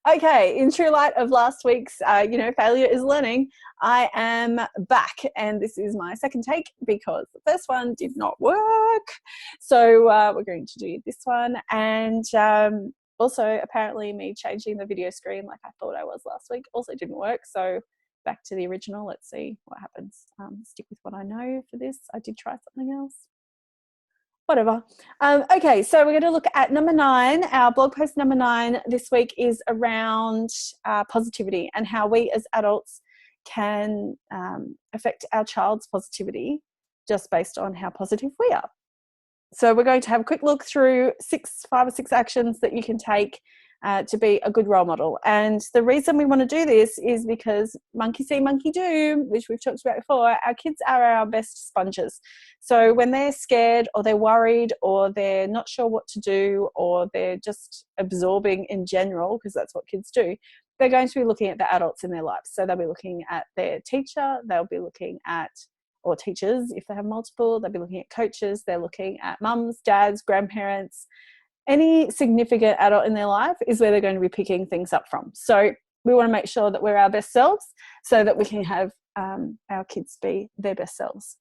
Okay, in true light of last week's, failure is learning, I am back, and this is my second take because the first one did not work. So we're going to do this one, and also apparently me changing the video screen like I thought I was last week also didn't work. So back to the original. Let's see what happens. Stick with what I know for this. I did try something else. Whatever. Okay, so we're going to look at number 9. Our blog post number 9 this week is around positivity and how we as adults can affect our child's positivity just based on how positive we are. So we're going to have a quick look through 5 or 6 actions that you can take to be a good role model. And the reason we want to do this is because monkey see, monkey do, which we've talked about before, our kids are our best sponges. So when they're scared or they're worried or they're not sure what to do or they're just absorbing in general, because that's what kids do, they're going to be looking at the adults in their lives. So they'll be looking at their teacher, they'll be looking at, or teachers if they have multiple, they'll be looking at coaches, they're looking at mums, dads, grandparents. Any significant adult in their life is where they're going to be picking things up from. So we want to make sure that we're our best selves so that we can have our kids be their best selves.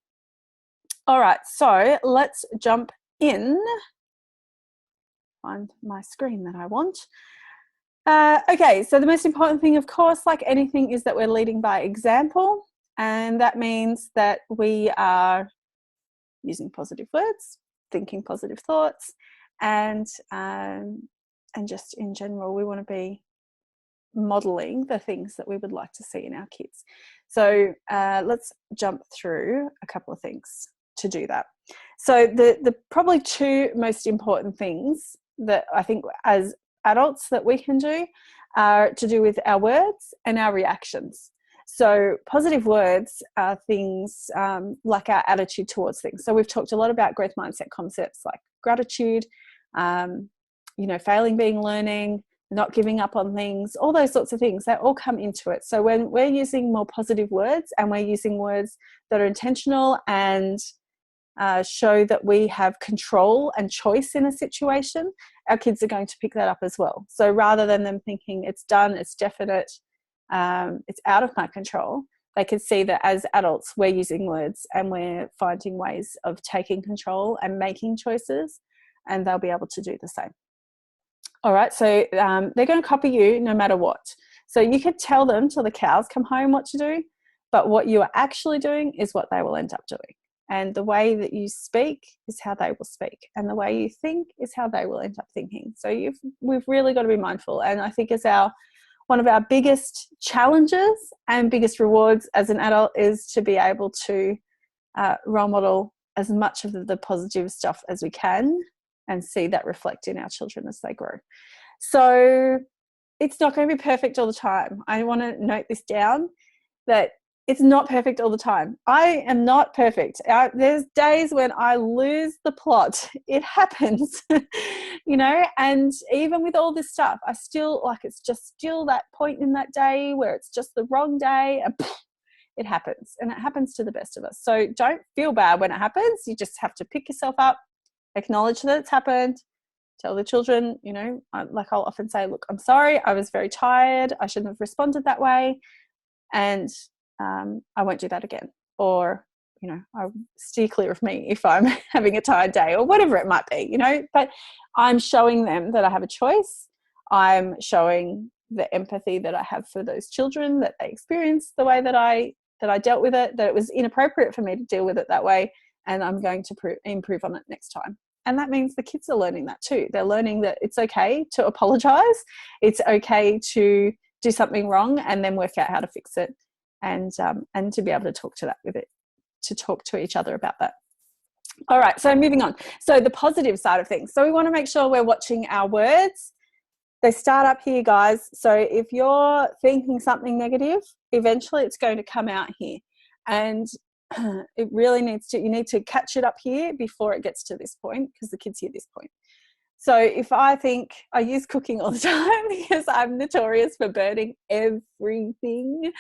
All right, so let's jump in. Find my screen that I want. Okay, so the most important thing, of course, like anything, is that we're leading by example. And that means that we are using positive words, thinking positive thoughts, and just in general, we want to be modeling the things that we would like to see in our kids. So let's jump through a couple of things to do that. So the probably 2 most important things that I think as adults that we can do are to do with our words and our reactions. So positive words are things like our attitude towards things. So we've talked a lot about growth mindset concepts like gratitude, failing being learning, not giving up on things, all those sorts of things, they all come into it. So when we're using more positive words and we're using words that are intentional and show that we have control and choice in a situation, our kids are going to pick that up as well. So rather than them thinking it's done, it's definite, it's out of my control, they can see that as adults we're using words and we're finding ways of taking control and making choices, and they'll be able to do the same. All right, so they're going to copy you no matter what. So you could tell them till the cows come home what to do, but what you are actually doing is what they will end up doing. And the way that you speak is how they will speak, and the way you think is how they will end up thinking. So we've really got to be mindful, and I think as one of our biggest challenges and biggest rewards as an adult is to be able to role model as much of the positive stuff as we can and see that reflect in our children as they grow. So it's not going to be perfect all the time. I want to note this down, that it's not perfect all the time. I am not perfect. There's days when I lose the plot. It happens, and even with all this stuff, I still, it's just still that point in that day where it's just the wrong day, and it happens. And it happens to the best of us. So don't feel bad when it happens. You just have to pick yourself up, acknowledge that it's happened, tell the children, I'll often say, look, I'm sorry, I was very tired. I shouldn't have responded that way. And I won't do that again. Or, I'll steer clear of me if I'm having a tired day or whatever it might be, but I'm showing them that I have a choice. I'm showing the empathy that I have for those children, that they experience the way that I dealt with it, that it was inappropriate for me to deal with it that way. And I'm going to improve on it next time. And that means the kids are learning that too. They're learning that it's okay to apologize. It's okay to do something wrong and then work out how to fix it, and to be able to talk to each other about that. All right, so moving on. So the positive side of things. So we want to make sure we're watching our words. They start up here, guys. So if you're thinking something negative, eventually it's going to come out here. And it really you need to catch it up here before it gets to this point, because the kids hear this point. So if I use cooking all the time because I'm notorious for burning everything.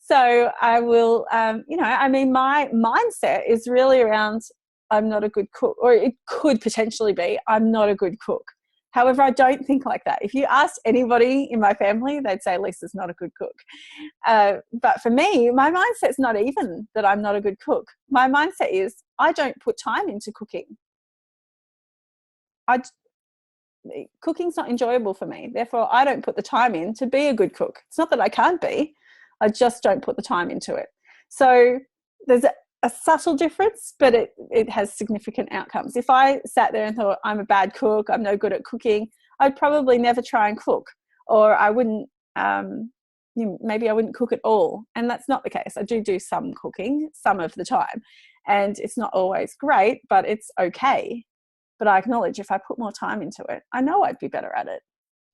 So I will, my mindset is really around I'm not a good cook, or it could potentially be I'm not a good cook. However, I don't think like that. If you asked anybody in my family, they'd say Lisa's not a good cook. But for me, my mindset's not even that I'm not a good cook. My mindset is I don't put time into cooking. Cooking's not enjoyable for me. Therefore, I don't put the time in to be a good cook. It's not that I can't be. I just don't put the time into it. So there's a subtle difference, but it has significant outcomes. If I sat there and thought I'm a bad cook, I'm no good at cooking, I'd probably never try and cook, or I wouldn't, maybe I wouldn't cook at all. And that's not the case. I do some cooking some of the time, and it's not always great, but it's okay. But I acknowledge if I put more time into it, I know I'd be better at it.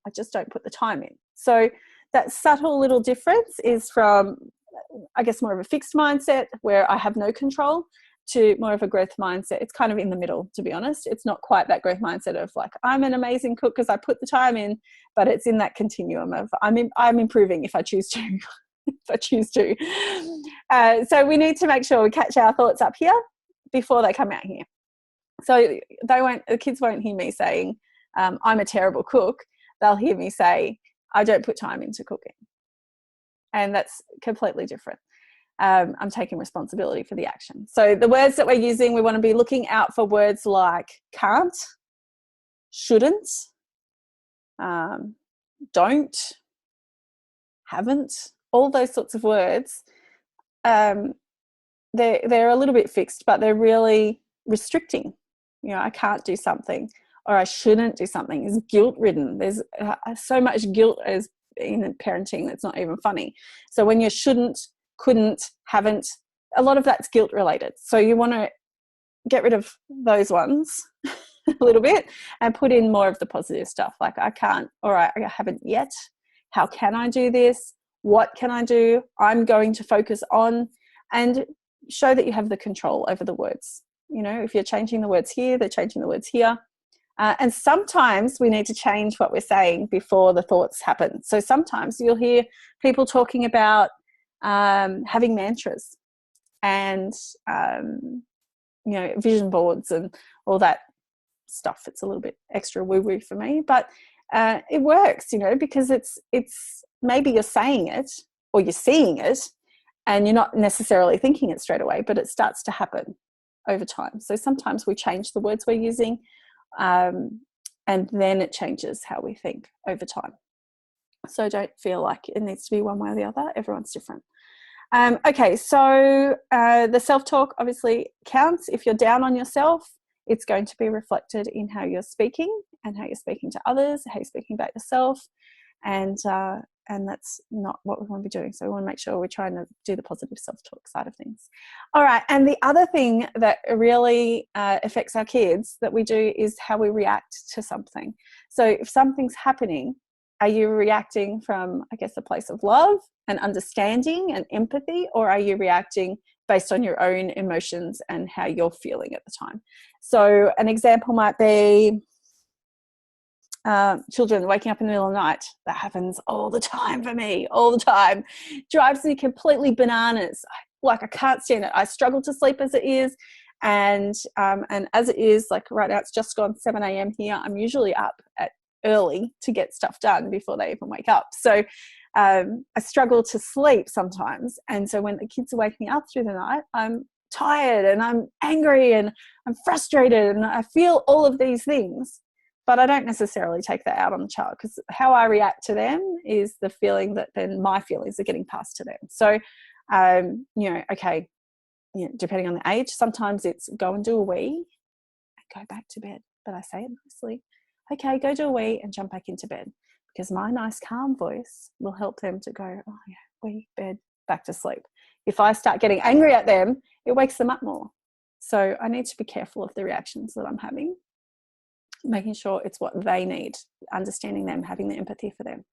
I just don't put the time in. So that subtle little difference is from, I guess, more of a fixed mindset where I have no control to more of a growth mindset. It's kind of in the middle, to be honest. It's not quite that growth mindset of like, I'm an amazing cook because I put the time in, but it's in that continuum of I'm improving if I choose to. If I choose to. So we need to make sure we catch our thoughts up here before they come out here. So the kids won't hear me saying, I'm a terrible cook. They'll hear me say, I don't put time into cooking. And that's completely different. I'm taking responsibility for the action. So the words that we're using, we want to be looking out for words like can't, shouldn't, don't, haven't, all those sorts of words. They're a little bit fixed, but they're really restricting. I can't do something, or I shouldn't do something. It's guilt-ridden. There's so much guilt as in parenting that's not even funny. So when you shouldn't, couldn't, haven't, a lot of that's guilt related. So you want to get rid of those ones a little bit and put in more of the positive stuff, like I can't, or I haven't yet. How can I do this? What can I do? I'm going to focus on, and show that you have the control over the words. If you're changing the words here, they're changing the words here. And sometimes we need to change what we're saying before the thoughts happen. So sometimes you'll hear people talking about having mantras and, vision boards and all that stuff. It's a little bit extra woo-woo for me, but it works, because it's maybe you're saying it or you're seeing it and you're not necessarily thinking it straight away, but it starts to happen over time. So sometimes we change the words we're using, and then it changes how we think over time. So don't feel like it needs to be one way or the other. Everyone's different. Okay, so the self-talk obviously counts. If you're down on yourself, it's going to be reflected in how you're speaking and how you're speaking to others, how you're speaking about yourself, and that's not what we want to be doing. So we want to make sure we're trying to do the positive self-talk side of things. All right, and the other thing that really affects our kids that we do is how we react to something. So if something's happening, are you reacting from, I guess, a place of love and understanding and empathy, or are you reacting based on your own emotions and how you're feeling at the time? So an example might be children waking up in the middle of the night. That happens all the time for me, all the time. Drives me completely bananas. I can't stand it. I struggle to sleep as it is. And as it is, like right now, it's just gone 7 a.m. here. I'm usually up at early to get stuff done before they even wake up. So I struggle to sleep sometimes. And so when the kids are waking up through the night, I'm tired and I'm angry and I'm frustrated and I feel all of these things. But I don't necessarily take that out on the child, because how I react to them is the feeling that then my feelings are getting passed to them. So, okay, depending on the age, sometimes it's go and do a wee and go back to bed. But I say it nicely. Okay, go do a wee and jump back into bed, because my nice calm voice will help them to go, oh yeah, wee, bed, back to sleep. If I start getting angry at them, it wakes them up more. So I need to be careful of the reactions that I'm having, making sure it's what they need, understanding them, having the empathy for them.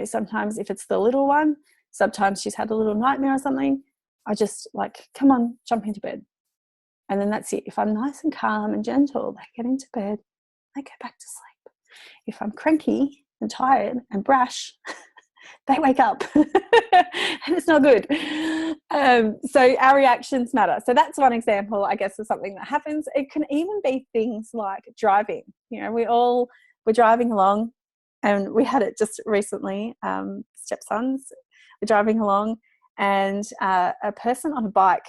Sometimes if it's the little one, sometimes she's had a little nightmare or something, I just come on, jump into bed. And then that's it. If I'm nice and calm and gentle, they get into bed, they go back to sleep. If I'm cranky and tired and brash, they wake up and it's not good. So our reactions matter. So that's one example, I guess, of something that happens. It can even be things like driving. We're all we're driving along, and we had it just recently, stepsons, we're driving along, and a person on a bike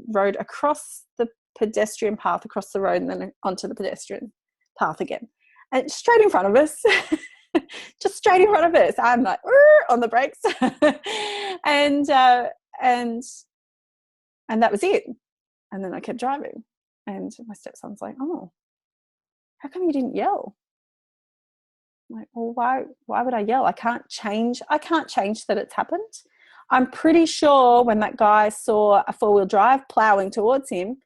rode across the pedestrian path, across the road, and then onto the pedestrian path again, and straight in front of us. Just straight in front of us. I'm like on the brakes. and that was it. And then I kept driving, and my stepson's like, oh, how come you didn't yell? I'm like, well, why would I yell? I can't change that it's happened. I'm pretty sure when that guy saw a four-wheel drive ploughing towards him,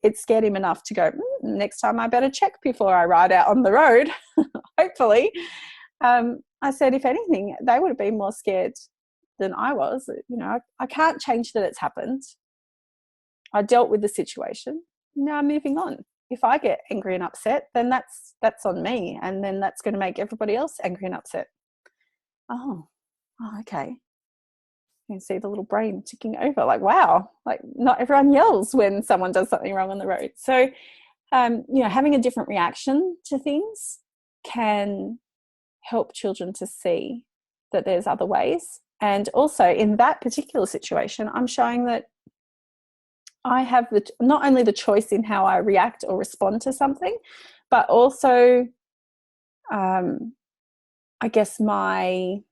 it scared him enough to go, next time I better check before I ride out on the road. Hopefully. I said, if anything, they would have been more scared than I was. You know, I can't change that it's happened. I dealt with the situation. Now I'm moving on. If I get angry and upset, then that's on me, and then that's going to make everybody else angry and upset. Oh, okay. You can see the little brain ticking over, like, wow, like not everyone yells when someone does something wrong on the road. So, you know, having a different reaction to things can help children to see that there's other ways. And also in that particular situation, I'm showing that I have not only the choice in how I react or respond to something, but also, I guess, my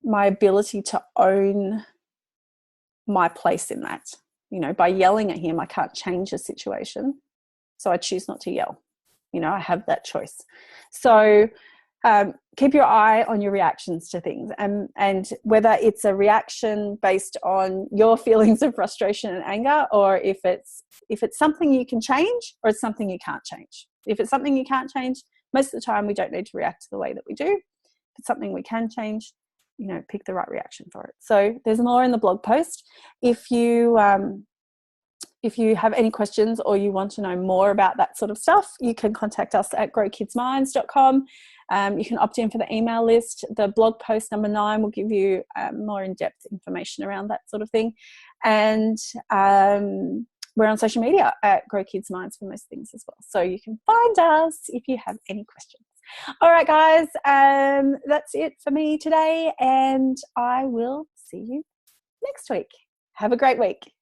ability to own my place in that. You know, by yelling at him, I can't change the situation. So I choose not to yell. You know, I have that choice. So keep your eye on your reactions to things, and whether it's a reaction based on your feelings of frustration and anger, or if it's something you can change, or it's something you can't change. If it's something you can't change, most of the time we don't need to react the way that we do. If it's something we can change, you know, pick the right reaction for it. So there's more in the blog post. If you have any questions or you want to know more about that sort of stuff, you can contact us at growkidsminds.com. You can opt in for the email list. The blog post number 9 will give you more in-depth information around that sort of thing. And we're on social media at Grow Kids Minds for most things as well. So you can find us if you have any questions. All right, guys, that's it for me today, and I will see you next week. Have a great week.